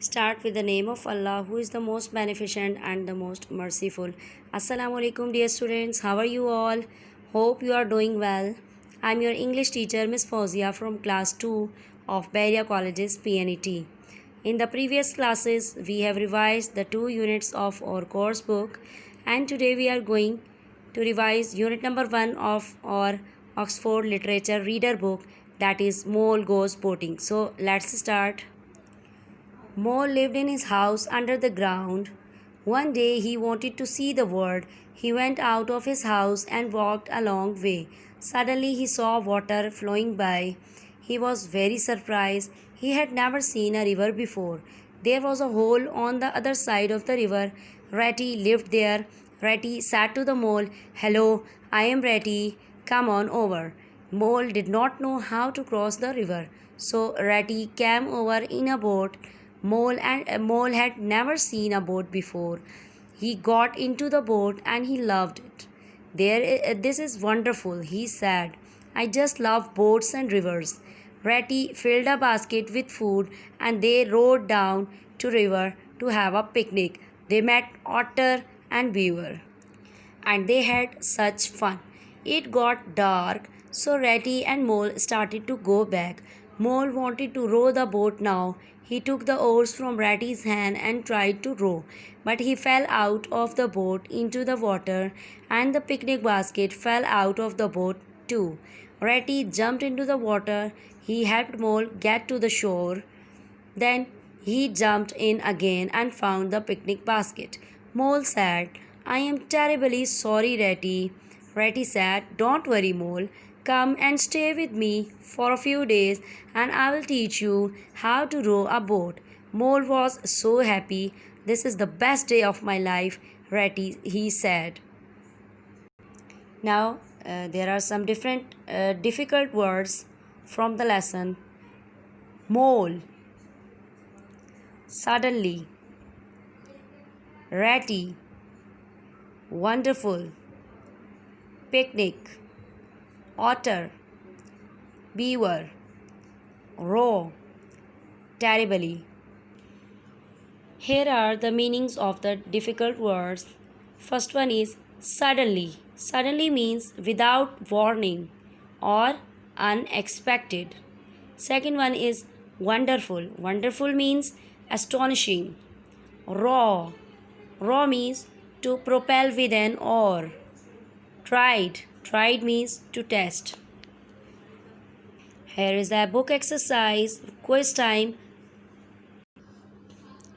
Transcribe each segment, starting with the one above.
Start with the name of Allah, who is the most beneficent and the most merciful. Assalamu alaikum, dear students. How are you all? Hope you are doing well. I'm your English teacher, Miss Fauzia, from class 2 of Beria College's PNET. In the previous classes, we have revised the 2 units of our course book, and today we are going to revise unit number 1 of our Oxford Literature Reader book, that is Mole Goes Boating. So let's start. Mole lived in his house under the ground. One day he wanted to see the world. He went out of his house and walked a long way. Suddenly he saw water flowing by. He was very surprised. He had never seen a river before. There was a hole on the other side of the river. Ratty lived there. Ratty said to the mole, "Hello, I am Ratty. Come on over." Mole did not know how to cross the river, so Ratty came over in a boat. Mole had never seen a boat before. He got into the boat and he loved it. This is wonderful, he said. I just love boats and rivers. Ratty filled a basket with food and they rowed down to river to have a picnic. They met otter and beaver and they had such fun. It got dark, so Ratty and Mole started to go back. Mole wanted to row the boat now. He took the oars from Ratty's hand and tried to row, but he fell out of the boat into the water, and the picnic basket fell out of the boat too. Ratty jumped into the water. He helped Mole get to the shore. Then he jumped in again and found the picnic basket. Mole said, I am terribly sorry, Ratty. Ratty said, Don't worry, Mole. Come and stay with me for a few days and I will teach you how to row a boat. Mole was so happy. This is the best day of my life, Ratty, he said. Now, there are some different difficult words from the lesson. Mole, suddenly, ratty, wonderful, picnic, otter, beaver, row, terribly. Here are the meanings of the difficult words. First one is suddenly. Suddenly means without warning or unexpected. Second one is wonderful. Wonderful means astonishing. Raw. Raw means to propel with an oar. Tried. Tried means to test. Here is the book exercise. Quiz time.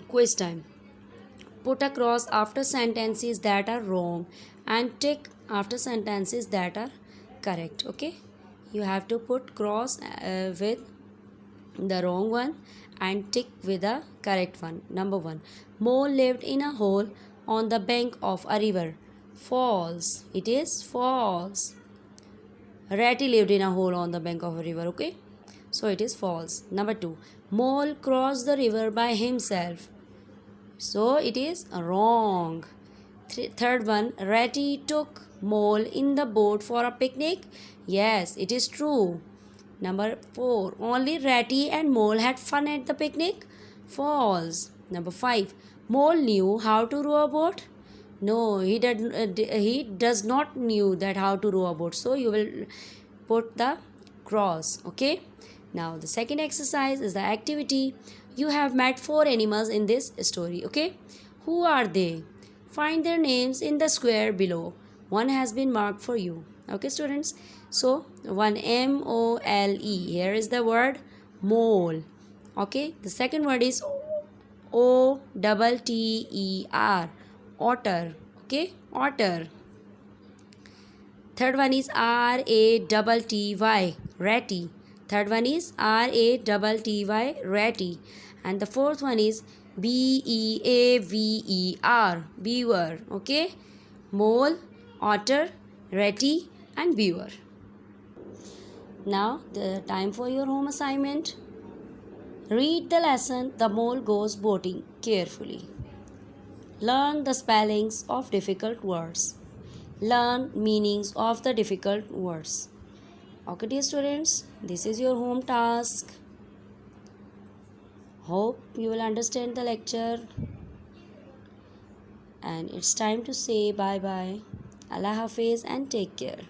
Quiz time. Put a cross after sentences that are wrong and tick after sentences that are correct. Okay, you have to put cross with the wrong one and tick with the correct one. Number 1, Mole lived in a hole on the bank of a river. False. It is false. Ratty lived in a hole on the bank of a river. Okay, so it is false. Number 2, Mole crossed the river by himself. So it is wrong. Third one, Ratty took Mole in the boat for a picnic. Yes, it is true. Number 4, only Ratty and Mole had fun at the picnic. False. Number 5, Mole knew how to row a boat. No, he does not knew that how to row a boat. So you will put the cross. Okay. Now the second exercise is the activity. You have met 4 animals in this story. Okay. Who are they? Find their names in the square below. One has been marked for you. Okay, students. So one M-O-L-E. Here is the word mole. Okay. The second word is O-T-T-E-R. Otter. Okay, otter. Third one is R-A-T-T-Y. Ratty. Third one is R-A-T-T-Y. Ratty. And the fourth one is B-E-A-V-E-R. Beaver. Okay, mole, otter, ratty and beaver. Now the time for your home assignment. Read the lesson The Mole Goes Boating carefully. Learn the spellings of difficult words. Learn meanings of the difficult words. Okay, dear students, this is your home task. Hope you will understand the lecture, and it's time to say bye bye. Allah Hafiz and take care.